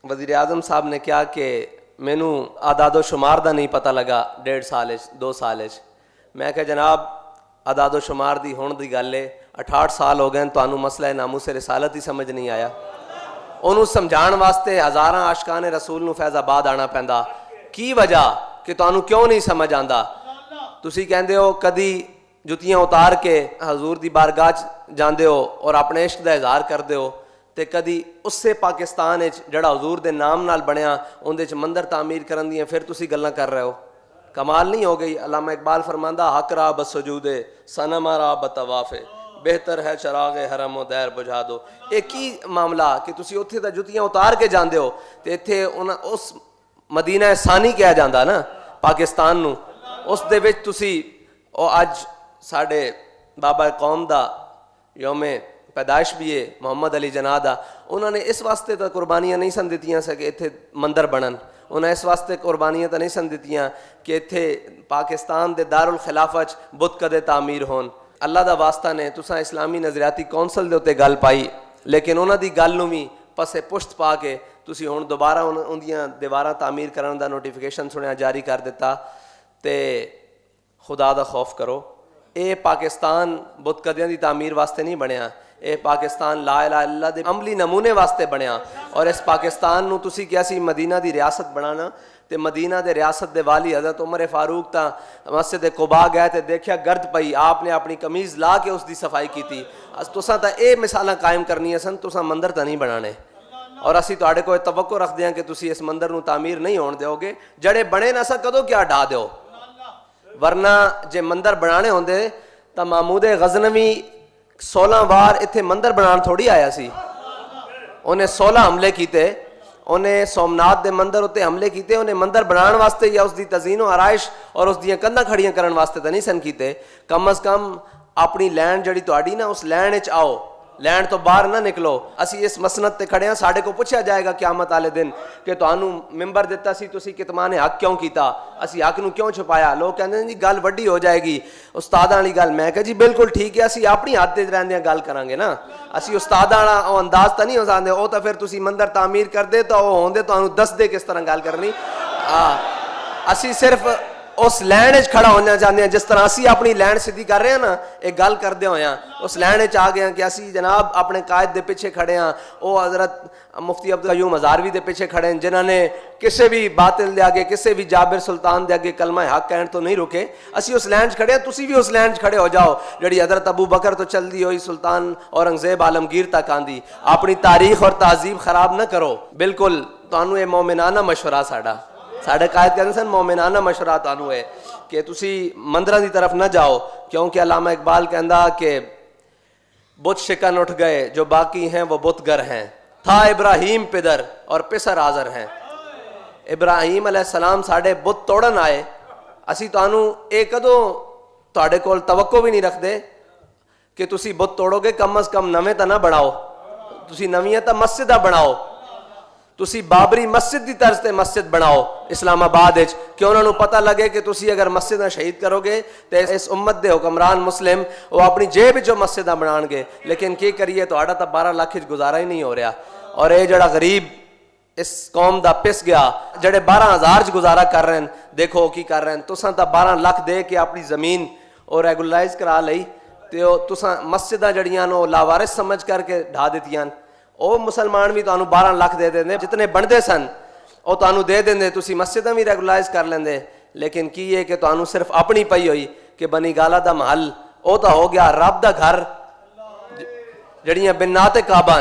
وزیر اعظم صاحب نے کیا کہ مینو اعداد و شمار دا نہیں پتہ لگا 1.5 سال 2 سال میں کہ جناب اعداد و شمار دی ہون دی گل ہے 68 سال ہو گئے تانوں مسئلہ ناموس رسالت ہی سمجھ نہیں آیا انہوں سمجھان واسطے ہزاراں عاشقان رسول نو فیض آباد آنا پیندا کی وجہ کہ تانوں کیوں نہیں سمجھ آندا تسی کہندے ہو کدی جتیاں اتار کے حضور دی بارگاہ جاندے ہو اور اپنے عشق دا اظہار کردے ہو تے کدی اس سے پاکستان جڑا حضور دے نام نال بنیا اندے چ مندر تعمیر کرن دیاں پھر تسی گلاں کر رہے ہو کمال نہیں ہو گئی علامہ اقبال فرماندا حق را بسجود صنم را بطواف بہتر ہے چراغ حرم و دیر بجھا دو ایک ہی معاملہ کہ تسی اوتھے تا جتیاں اتار کے جاندے ہو تے ایتھے اس مدینہ ثانی کہا جاندا نا پاکستان نو اس دے وچ تسی او اج ساڈے بابا قوم دا یوم پیدائش بھی ہے محمد علی جناح دا انہوں نے اس واسطے تو قربانیاں نہیں سن دیتیاں سے کہ اتھے مندر بنن انہوں نے اس واسطے قربانیاں تو نہیں سن دیتیاں کہ اتھے پاکستان دے دارالخلافت بت کدے تعمیر ہون اللہ دا واسطہ نے تساں اسلامی نظریاتی کونسل دے اتے گل پائی لیکن انہوں دی گل نو بھی پسے پشت پا کے تسی ہن دوبارہ اندیاں دیواراں تعمیر کرن دا نوٹیفیکیشن سنیا جاری کر دیتا تے خدا دا خوف کرو اے پاکستان بت کدیاں دی تعمیر واسطے نہیں بنیا اے پاکستان لا الہ الا اللہ دے عملی نمونے واسطے بنیا اور اس پاکستان نو تسی کیا سی مدینہ دی ریاست بنانا تے مدینہ دے ریاست دے والی حضرت عمر فاروق تا مسجد قباء گئے تے دیکھیا گرد پئی آپ نے اپنی قمیض لا کے اس دی صفائی کی تھی تساں تا اے مثالاں قائم کرنی سن تساں مندر تا نہیں بنانے اور اسی تواڈے کوئی توقع رکھ دیاں کہ تسی اس مندر نو تعمیر نہیں ہون دیو گے جڑے بنے نہ سا کدو کیا ڈھا دیو ورنہ جے مندر بنانے ہوندے تا محمود غزنوی 16 وار اتھے مندر بنان تھوڑی آیا سی انہیں 16 حملے کیتے انہیں سومنات دے مندر اتے حملے کیتے انہیں مندر بنان واسطے یا اس دی تزئین و آرائش اور اس دیاں کندھاں کھڑیاں کرن واسطے تا نہیں سن کیتے کم از کم اپنی لینڈ جڑی تہاڈی نا اس لینڈ وچ آؤ لینڈ تو باہر نہ نکلو اسی اس مسند تے کھڑے ہاں ساڈے کو پوچھا جائے گا قیامت والے دن کہ تانوں ممبر دتا سی تسی کتمان حق کیوں کیتا اسی حق نو کیوں چھپایا لوگ کہندے ہیں جی گل وڈی ہو جائے گی استاداں والی گل میں کہ جی بالکل ٹھیک ہے اسی اپنی حد تے رہندیاں گل کران گے نا اسی استاداں والا او انداز تا نہیں ہو سکدے او تا پھر تسی مندر تعمیر کر دے تو او ہوندے تانوں دس دے کس طرح گل کرنی اسی صرف اس لینڈ وچ کھڑا ہونا چاہتے ہیں جس طرح اسی اپنی لینڈ سیدھی کر رہے ہیں نا ایک گل کردے ہوئے ہیں اس لینڈ وچ آ گئے ہیں کہ اسی جناب اپنے قائد دے پیچھے کھڑے ہیں او حضرت مفتی عبدالقیوم ہزاروی دے پیچھے کھڑے ہیں جنہاں نے کسے بھی باطل دے آگے کسے بھی جابر سلطان دے آگے کلمہ حق کہن تو نہیں رکے اسی اس لینڈ کھڑے ہیں تسی بھی اس لینڈ کھڑے ہو جاؤ جڑی حضرت ابو بکر تو چل دی ہوئی سلطان اورنگزیب عالمگیر تک آندی اپنی تاریخ اور تہذیب خراب نہ کرو بالکل تانوں اے مومنانہ مشورہ ساڈے قائد کہندے سن مومنانہ مشورہ تانوں ہے کہ تسی مندراں دی طرف نہ جاؤ کیونکہ علامہ اقبال کہندا کہ بت شکن اٹھ گئے جو باقی ہیں وہ بت گر ہیں تھا ابراہیم پدر اور پسر آزر ہیں ابراہیم علیہ السلام ساڈے بت توڑن آئے اسی تانوں اے کدوں تواڈے کول توقع بھی نہیں رکھدے کہ تسی بت توڑو گے کم از کم نویں تا نہ بناؤ تسی نویاں تا مسجداں بناؤ تسی بابری مسجد دی طرز تے مسجد بناؤ اسلام آباد وچ کہ انہاں نو پتہ لگے کہ تسی اگر مسجداں شہید کرو گے تے اس امت دے حکمران مسلم وہ اپنی جیب وچوں مسجداں بنان گے لیکن کی کریے تہاڈا تا 12 لاکھ وچ گزارا ہی نہیں ہو رہا اور اے جڑا غریب اس قوم دا پس گیا جڑے 12,000 چ گزارا کر رہے ہیں دیکھو کی کر رہے ہیں تساں تا 12 لاکھ دے کے اپنی زمین اور ریگولرائز کرا لئی تے تساں مسجداں جڑیاں نو لاوارث سمجھ کر کے ڈھا دتیاں او مسلمان بھی تانوں 12 لاکھ دے دیندے جتنے بندے سن او تانوں دے دیندے تسی مسجداں بھی ریگولرائز کر لیندے لیکن کی ہے کہ تانوں صرف اپنی پئی ہوئی کہ بنی گالا دا محل او تا ہو گیا رب دا گھر جڑیاں بنات کعبہ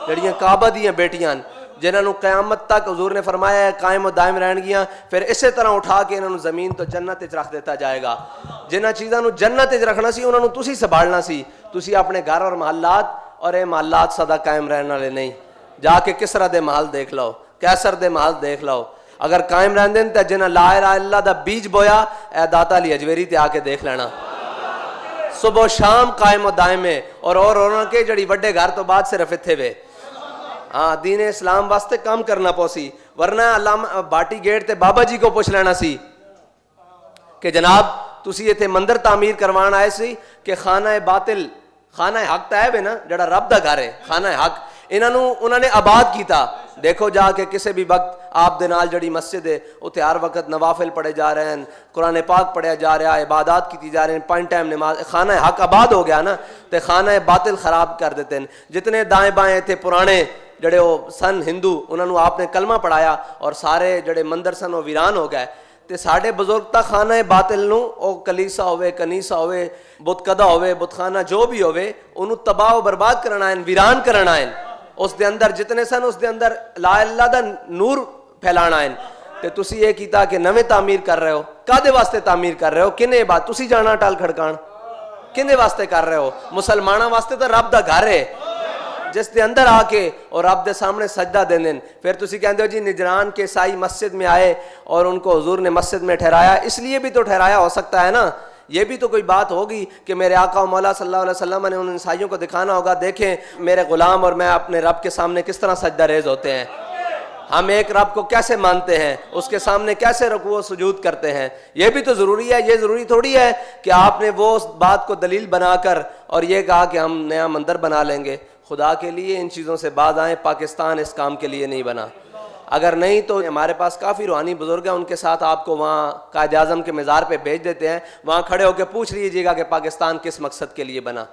جڑیاں کعبہ دیاں بیٹیاں جنہاں نو قیامت تک حضور نے فرمایا ہے قائم و دائم رہن گیاں پھر اسی طرح اٹھا کے انہاں نو زمین تو جنت وچ رکھ دیتا جائے گا جنہاں چیزاں نو جنت وچ رکھنا سی انہاں نو تسی سنبھالنا سی تسی اپنے گھر اور محلات اور اے محلات سدا قائم رہنے والے نہیں جا کے کسرا دے محل دیکھ لو کیسر دے محل دیکھ لو اگر قائم رہندے تے جنہ لا الہ الا اللہ دا بیج بویا اے داتا علی اجویری تے آ کے دیکھ لینا صبح و شام قائم و دائم ہے اور انہاں کے جڑی وڈے گھر تو بعد صرف اتھے وے ہاں دین اسلام واسطے کام کرنا پوسی ورنہ علامہ باٹی گیٹ تے بابا جی کو پوچھ لینا سی کہ جناب تسی ایتھے مندر تعمیر کروان آئے سی کہ خانہ باطل خانہ حق تا ہے نا جڑا رب دا گھر ہے خانہ حق انہوں نے آباد کیتا. دیکھو جا کے کسی بھی وقت آپ دے نال جڑی مسجد ہے اتنے ہر وقت نوافل پڑھے جا رہے ہیں, قرآن پاک پڑھیا جا رہا ہے, عبادات کی جا رہے ہیں, 5 ٹائم نماز. خانہ حق آباد ہو گیا نا, تو خانہ باطل خراب کر دیتے ہیں. جتنے دائیں بائیں تھے پرانے جڑے وہ سن ہندو, انہوں نے آپ نے کلمہ پڑھایا اور سارے جڑے مندر سن وہ ویران ہو گئے. تے ساڈے بزرگ تا خانہ باطل نو او کلیسا ہوئے, کنیسا ہوئے, بت کدا ہوئے, بت خانہ جو بھی ہوئے, انہوں تباہ و برباد کرنا ہے, ویران کرنا ہے. اس دے اندر جتنے سن اس دے اندر لا اللہ دا نور پھیلانا ہے. تے تسی یہ کیتا کہ نویں تعمیر کر رہے ہو, کادے واسطے تعمیر کر رہے ہو, کنے بات تسی جانا ٹال کھڑکان کنے واسطے کر رہے ہو؟ مسلمانوں واسطے تو رب دا گھر ہے جس دے اندر آ کے اور رب دے سامنے سجدہ دین دین. پھر تسی کہندے ہو جی نجران کے عیسائی مسجد میں آئے اور ان کو حضور نے مسجد میں ٹھہرایا, اس لیے بھی تو ٹھہرایا ہو سکتا ہے نا. یہ بھی تو کوئی بات ہوگی کہ میرے آقا و مولا صلی اللہ علیہ وسلم نے ان عیسائیوں کو دکھانا ہوگا, دیکھیں میرے غلام اور میں اپنے رب کے سامنے کس طرح سجدہ ریز ہوتے ہیں, ہم ایک رب کو کیسے مانتے ہیں, اس کے سامنے کیسے رکوع و سجود کرتے ہیں. یہ بھی تو ضروری ہے. یہ ضروری تھوڑی ہے کہ آپ نے وہ بات کو دلیل بنا کر اور یہ کہا کہ ہم نیا مندر بنا لیں گے. خدا کے لیے ان چیزوں سے باز آئیں. پاکستان اس کام کے لیے نہیں بنا. اگر نہیں تو ہمارے پاس کافی روحانی بزرگ ہیں, ان کے ساتھ آپ کو وہاں قائد اعظم کے مزار پہ بھیج دیتے ہیں, وہاں کھڑے ہو کے پوچھ لیجیے گا کہ پاکستان کس مقصد کے لیے بنا,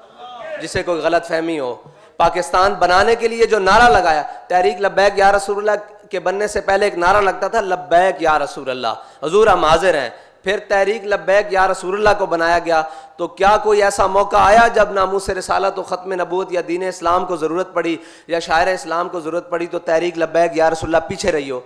جسے کوئی غلط فہمی ہو. پاکستان بنانے کے لیے جو نعرہ لگایا, تحریک لبیک یا رسول اللہ کے بننے سے پہلے ایک نعرہ لگتا تھا لبیک یا رسول اللہ, حضور ہم حاضر ہیں. پھر تحریک لبیک یا رسول اللہ کو بنایا گیا. تو کیا کوئی ایسا موقع آیا جب ناموس رسالت و ختم نبوت یا دین اسلام کو ضرورت پڑی یا شاعر اسلام کو ضرورت پڑی تو تحریک لبیک یا رسول اللہ پیچھے رہی ہو؟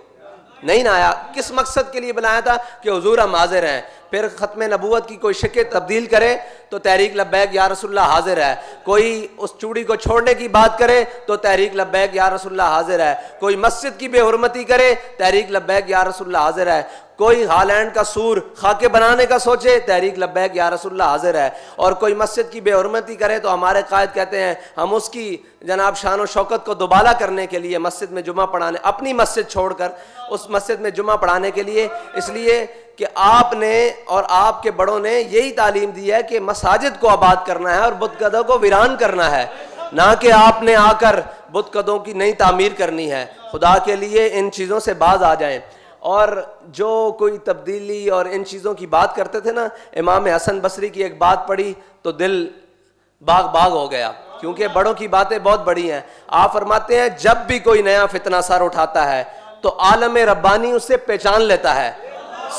نہیں نہ آیا. کس مقصد کے لیے بنایا تھا؟ کہ حضور ہم حاضر ہیں. پھر ختم نبوت کی کوئی شکل تبدیل کرے تو تحریک لبیک یا رسول اللہ حاضر ہے. کوئی اس چوڑی کو چھوڑنے کی بات کرے تو تحریک لبیک یا رسول اللہ حاضر ہے. کوئی مسجد کی بے حرمتی کرے, تحریک لبیک یا رسول اللہ حاضر ہے. کوئی ہالینڈ کا سور خاکے بنانے کا سوچے, تحریک لبیک یا رسول اللہ حاضر ہے. اور کوئی مسجد کی بے حرمتی کرے تو ہمارے قائد کہتے ہیں ہم اس کی جناب شان و شوکت کو دوبالا کرنے کے لیے مسجد میں جمعہ پڑھانے, اپنی مسجد چھوڑ کر اس مسجد میں جمعہ پڑھانے کے لیے, اس لیے کہ آپ نے اور آپ کے بڑوں نے یہی تعلیم دی ہے کہ مساجد کو آباد کرنا ہے اور بت قدوں کو ویران کرنا ہے, نہ کہ آپ نے آ کر بت قدوں کی نئی تعمیر کرنی ہے. خدا کے لیے ان چیزوں سے باز آ جائیں. اور جو کوئی تبدیلی اور ان چیزوں کی بات کرتے تھے نا, امام حسن بصری کی ایک بات پڑھی تو دل باغ باغ ہو گیا, کیونکہ بڑوں کی باتیں بہت بڑی ہیں. آپ فرماتے ہیں جب بھی کوئی نیا فتنہ سر اٹھاتا ہے تو عالم ربانی اسے پہچان لیتا ہے.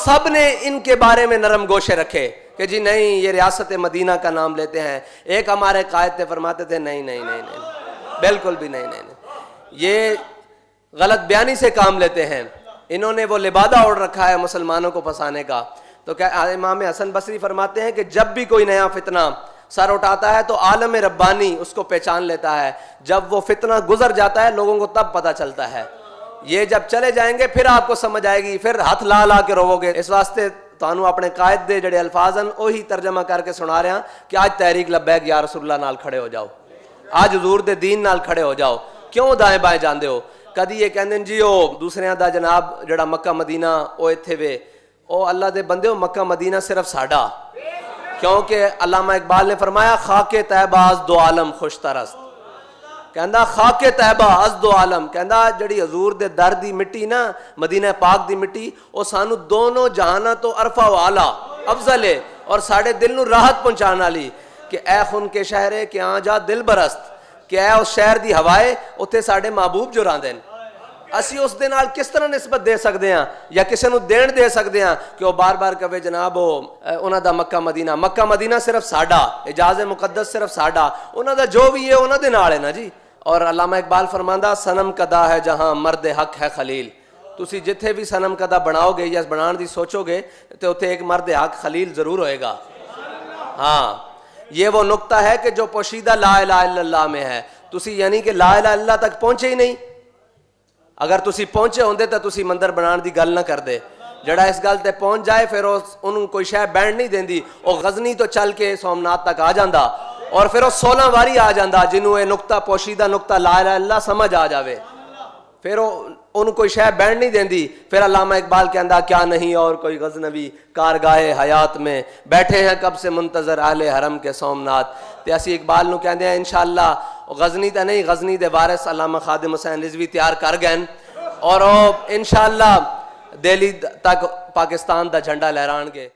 سب نے ان کے بارے میں نرم گوشے رکھے کہ جی نہیں یہ ریاست مدینہ کا نام لیتے ہیں. ایک ہمارے قائد تھے فرماتے تھے نہیں نہیں نہیں نہیں بالکل بھی نہیں نہیں نہیں, یہ غلط بیانی سے کام لیتے ہیں. انہوں نے وہ لبادہ اوڑھ رکھا ہے مسلمانوں کو پھنسانے کا. تو کیا امام حسن بصری فرماتے ہیں کہ جب بھی کوئی نیا فتنہ سر اٹھاتا ہے تو عالم ربانی اس کو پہچان لیتا ہے. جب وہ فتنہ گزر جاتا ہے لوگوں کو تب پتہ چلتا ہے. یہ جب چلے جائیں گے پھر آپ کو سمجھ آئے گی, پھر ہاتھ لا لا کے روو گے. اس واسطے تانوں اپنے قائد دے جڑے الفاظ ہیں وہی ترجمہ کر کے سنا رہے ہیں کہ آج تحریک لبیک یا رسول اللہ نال کھڑے ہو جاؤ, آج حضور دے دین نال کھڑے ہو جاؤ. کیوں دائیں بائیں جاندے ہو؟ کدی یہ کہندے جی او دوسرے دا جناب جڑا مکہ مدینہ او ایتھے وے, او اللہ دے بندے ہو مکہ مدینہ صرف ساڈا. کیونکہ علامہ اقبال نے فرمایا خاک طیبہ از دو عالم خوش ترست. کہندا خاک طیبہ از دو عالم, کہندا جڑی حضور دے در دی مٹی نا, مدینہ پاک دی مٹی, او سانو دونوں جہاناں تو عرفہ و اعلیٰ افضل ہے اور ساڈے دل نو راحت پہنچان والی. کہ اے خون کے شہرے کہ آ جا دل برست, کہ اے اس شہر دی ہوائے اتھے ساڈے محبوب جو راندے. اسی اس دے نال کس طرح نسبت دے سکتے ہیں یا کسی نو دین دے سکتے ہیں کہ وہ بار بار کہے جناب انہاں دا مکہ مدینہ, مکہ مدینہ صرف ساڈا, اجاز مقدس صرف ساڈا, انہاں دا جو بھی ہے انہاں دے نال ہے نا جی. اور علامہ اقبال فرماندا صنم کدا ہے جہاں مرد حق ہے خلیل. تسی جتھے بھی صنم کدا بناؤ گے یا بنان دی سوچو گے تو اتھے ایک مرد حق خلیل ضرور ہوئے گا. ہاں یہ وہ نقطہ ہے کہ جو پوشیدہ لا الہ الا اللہ میں ہے. تسی یعنی کہ لا الہ الا اللہ تک پہنچے ہی نہیں. اگر تسی پہنچے ہوندے تو تسی مندر بنان دی گل نہ کر دے. جڑا اس گل تے پہنچ جائے پھر انہوں کوئی شے بینڈ نہیں دیندی. او غزنی تو چل کے سومنات تک آ جاندا اور پھر وہ 16 واری آ جاندا جنہوں یہ نقطہ پوشیدہ نقطہ لا الہ الا اللہ سمجھ آ جاوے. پھر انہوں کوئی شے بینڈ نہیں دیندی. پھر علامہ اقبال کہندا کیا نہیں اور کوئی غزنوی کارگاہ حیات میں بیٹھے ہیں کب سے منتظر اہل حرم کے سومنات. تے اسی اقبال نو کہندے ہیں انشاءاللہ غزنی تے نہیں غزنی دے وارث علامہ خادم حسین رضوی تیار کر گئے اور انشاءاللہ دہلی تک پاکستان دا جھنڈا لہران گے.